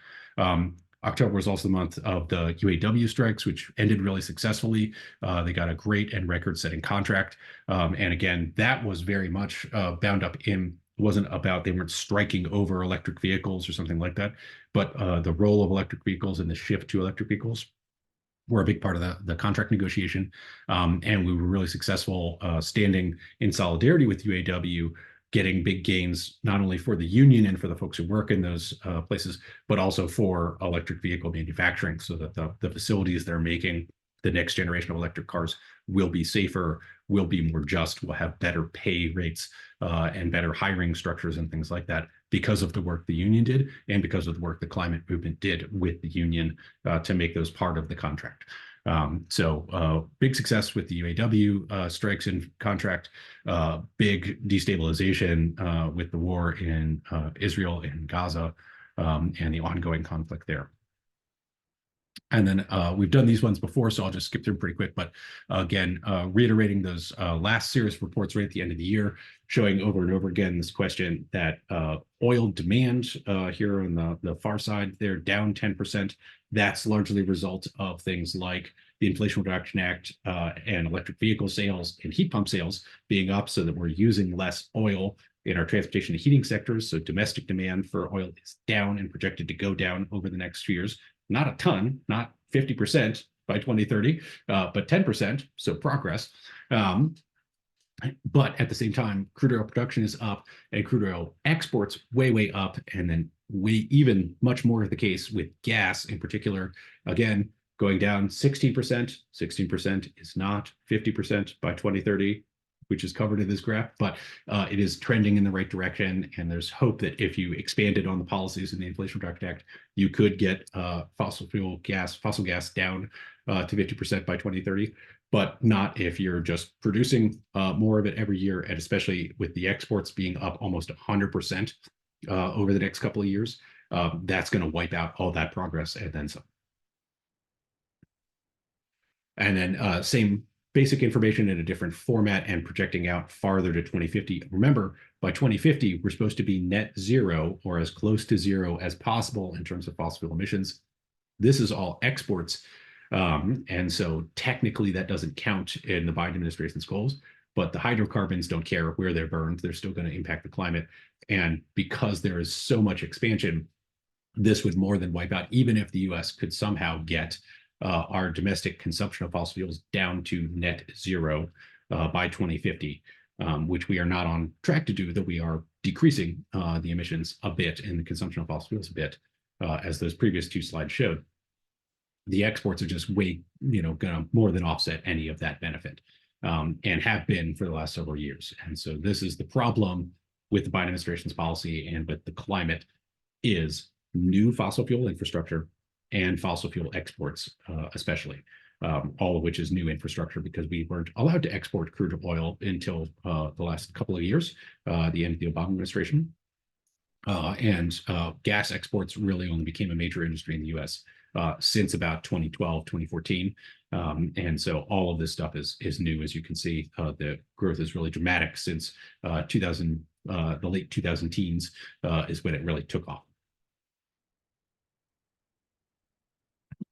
October was also the month of the UAW strikes, which ended really successfully. They got a great and record-setting contract. And again, that was very much bound up in, wasn't about, they weren't striking over electric vehicles or something like that, but the role of electric vehicles and the shift to electric vehicles were a big part of the contract negotiation. And we were really successful standing in solidarity with UAW, getting big gains, not only for the union and for the folks who work in those places, but also for electric vehicle manufacturing, so that the facilities that are making the next generation of electric cars will be safer, will be more just, will have better pay rates and better hiring structures and things like that, because of the work the union did and because of the work the climate movement did with the union to make those part of the contract. So big success with the UAW strikes and contract, big destabilization with the war in Israel and Gaza, and the ongoing conflict there. And then we've done these ones before, so I'll just skip through pretty quick. But again, reiterating those last series reports right at the end of the year, showing over and over again this question that oil demand here on the far side, they're down 10%. That's largely a result of things like the Inflation Reduction Act and electric vehicle sales and heat pump sales being up, so that we're using less oil in our transportation and heating sectors. So domestic demand for oil is down and projected to go down over the next few years. Not a ton, not 50% by 2030, but 10%, so progress. But at the same time, crude oil production is up and crude oil exports way up, and then even much more the case with gas in particular. Again, going down 16%. 16% is not 50% by 2030, which is covered in this graph, but it is trending in the right direction. And there's hope that if you expanded on the policies in the Inflation Reduction Act, you could get fossil gas down to 50% by 2030, but not if you're just producing more of it every year, and especially with the exports being up almost 100% over the next couple of years. That's going to wipe out all that progress and then some. And then same basic information in a different format and projecting out farther to 2050. Remember, by 2050, we're supposed to be net zero, or as close to zero as possible in terms of fossil fuel emissions. This is all exports. And so technically that doesn't count in the Biden administration's goals, but the hydrocarbons don't care where they're burned. They're still going to impact the climate. And because there is so much expansion, this would more than wipe out, even if the US could somehow get our domestic consumption of fossil fuels down to net zero by 2050, which we are not on track to do, though we are decreasing the emissions a bit and the consumption of fossil fuels a bit, as those previous two slides showed. The exports are just going to more than offset any of that benefit, and have been for the last several years. And so this is the problem with the Biden administration's policy and with the climate, is new fossil fuel infrastructure and fossil fuel exports, especially, all of which is new infrastructure because we weren't allowed to export crude oil until the last couple of years, the end of the Obama administration. And gas exports really only became a major industry in the US since about 2012, 2014. And so all of this stuff is new. As you can see, the growth is really dramatic since the late 2000 teens is when it really took off.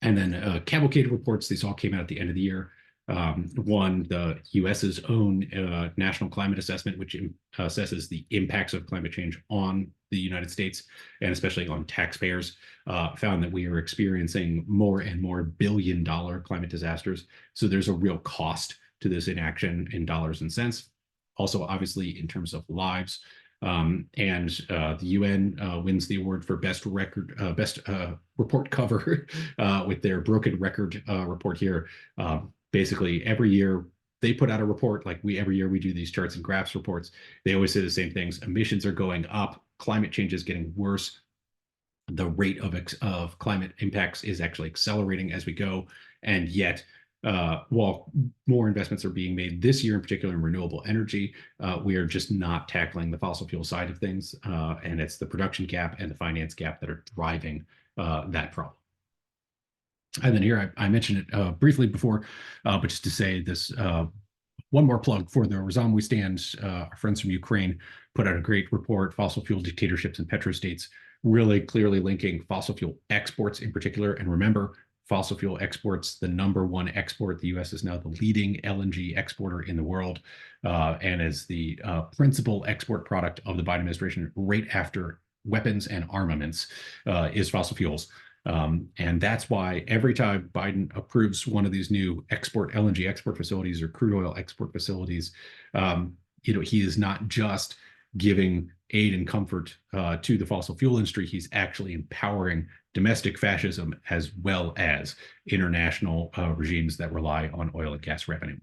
And then cavalcade reports, these all came out at the end of the year. One, the US's own National Climate Assessment, which assesses the impacts of climate change on the United States and especially on taxpayers, found that we are experiencing more and more billion-dollar climate disasters. So there's a real cost to this inaction in dollars and cents. Also, obviously, in terms of lives. And the UN wins the award for best report cover with their broken record report here. Basically, every year they put out a report, like every year we do these charts and graphs reports. They always say the same things: emissions are going up, climate change is getting worse, the rate of climate impacts is actually accelerating as we go, and yet while more investments are being made this year, in particular in renewable energy, we are just not tackling the fossil fuel side of things. And it's the production gap and the finance gap that are driving that problem. And then here, I mentioned it briefly before, but just to say this, one more plug for the Razom We Stand. Our friends from Ukraine put out a great report, Fossil Fuel Dictatorships and Petrostates, really clearly linking fossil fuel exports in particular. And remember, fossil fuel exports, the #1 export. The US is now the leading LNG exporter in the world, and is the principal export product of the Biden administration, right after weapons and armaments, is fossil fuels. And that's why every time Biden approves one of these new LNG export facilities or crude oil export facilities, he is not just giving aid and comfort to the fossil fuel industry. He's actually empowering domestic fascism as well as international regimes that rely on oil and gas revenue.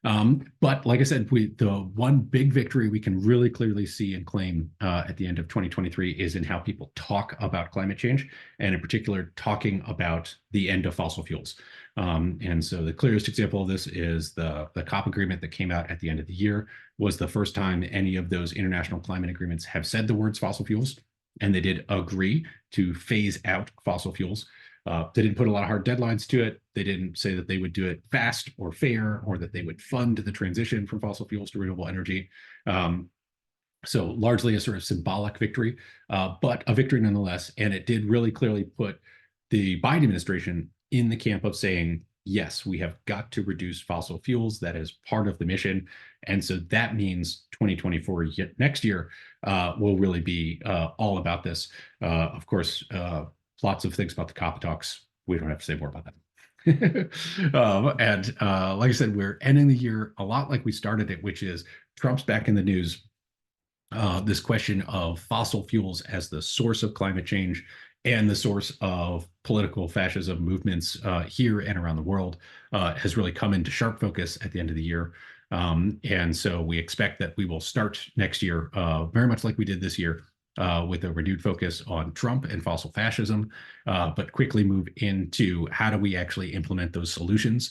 But like I said, the one big victory we can really clearly see and claim at the end of 2023 is in how people talk about climate change, and in particular, talking about the end of fossil fuels. And so the clearest example of this is the COP agreement that came out at the end of the year. Was the first time any of those international climate agreements have said the words fossil fuels, and they did agree to phase out fossil fuels. They didn't put a lot of hard deadlines to it. They didn't say that they would do it fast or fair, or that they would fund the transition from fossil fuels to renewable energy. So largely a sort of symbolic victory, but a victory nonetheless. And it did really clearly put the Biden administration in the camp of saying, yes, we have got to reduce fossil fuels. That is part of the mission. And so that means 2024, next year, will really be all about this. Of course, lots of things about the COP talks. We don't have to say more about that. And like I said, we're ending the year a lot like we started it, which is Trump's back in the news. This question of fossil fuels as the source of climate change and the source of political fascism movements here and around the world has really come into sharp focus at the end of the year. And so we expect that we will start next year very much like we did this year, with a renewed focus on Trump and fossil fascism, but quickly move into how do we actually implement those solutions,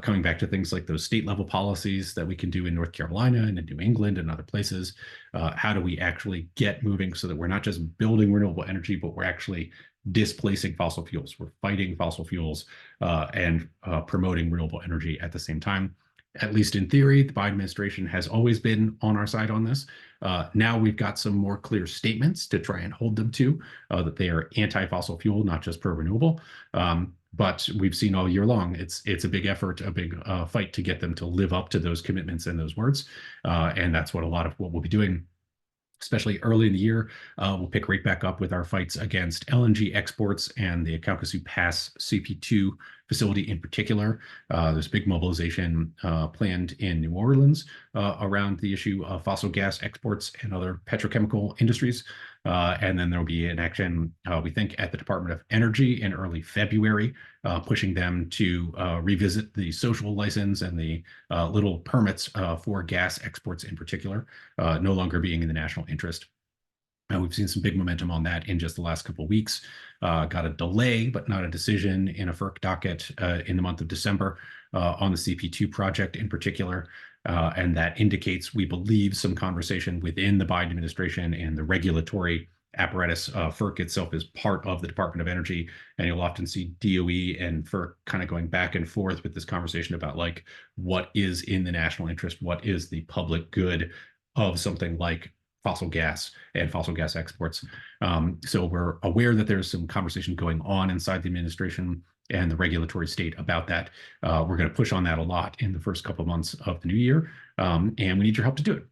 coming back to things like those state level policies that we can do in North Carolina and in New England and other places. How do we actually get moving so that we're not just building renewable energy, but we're actually displacing fossil fuels. We're fighting fossil fuels and promoting renewable energy at the same time. At least in theory, the Biden administration has always been on our side on this. Now we've got some more clear statements to try and hold them to, that they are anti-fossil fuel, not just pro-renewable. But we've seen all year long, it's a big effort, a big fight to get them to live up to those commitments and those words. And that's what a lot of what we'll be doing, especially early in the year. We'll pick right back up with our fights against LNG exports and the Calcasieu Pass CP2 facility in particular. There's a big mobilization planned in New Orleans around the issue of fossil gas exports and other petrochemical industries. And then there'll be an action, we think, at the Department of Energy in early February, pushing them to revisit the social license and the little permits for gas exports in particular, no longer being in the national interest. We've seen some big momentum on that in just the last couple of weeks. Got a delay, but not a decision in a FERC docket in the month of December on the CP2 project in particular. And that indicates, we believe, some conversation within the Biden administration and the regulatory apparatus. FERC itself is part of the Department of Energy, and you'll often see DOE and FERC kind of going back and forth with this conversation about like what is in the national interest, what is the public good of something like fossil gas and fossil gas exports. So we're aware that there's some conversation going on inside the administration. and the regulatory state about that. We're going to push on that a lot in the first couple of months of the new year, and we need your help to do it.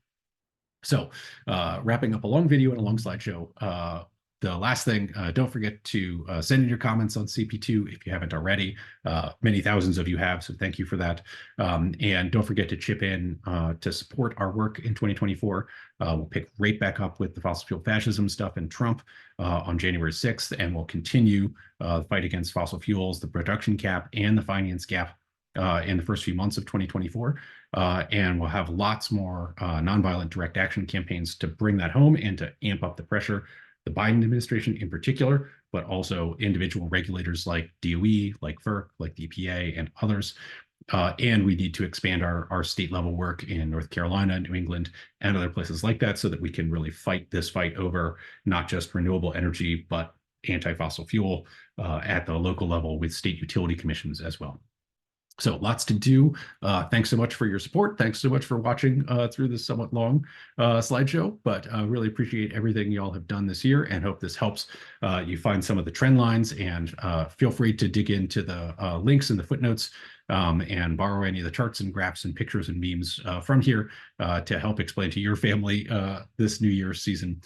So wrapping up a long video and a long slideshow, the last thing, don't forget to send in your comments on CP2 if you haven't already. Many thousands of you have, so thank you for that. And don't forget to chip in to support our work in 2024. We'll pick right back up with the fossil fuel fascism stuff and Trump on January 6th, and we'll continue the fight against fossil fuels, the production cap, and the finance gap in the first few months of 2024. And we'll have lots more nonviolent direct action campaigns to bring that home and to amp up the pressure. The Biden administration in particular, but also individual regulators like DOE, like FERC, like the EPA, and others. And we need to expand our state level work in North Carolina, New England, and other places like that so that we can really fight this fight over not just renewable energy, but anti-fossil fuel at the local level with state utility commissions as well. So lots to do. Thanks so much for your support. Thanks so much for watching through this somewhat long slideshow, but I really appreciate everything y'all have done this year and hope this helps you find some of the trend lines, and feel free to dig into the links in the footnotes and borrow any of the charts and graphs and pictures and memes from here to help explain to your family this New Year's season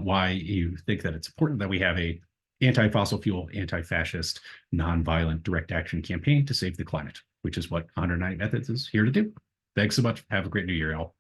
why you think that it's important that we have a anti-fossil fuel, anti-fascist, non-violent direct action campaign to save the climate, which is what 190 Methods is here to do. Thanks so much. Have a great new year, y'all.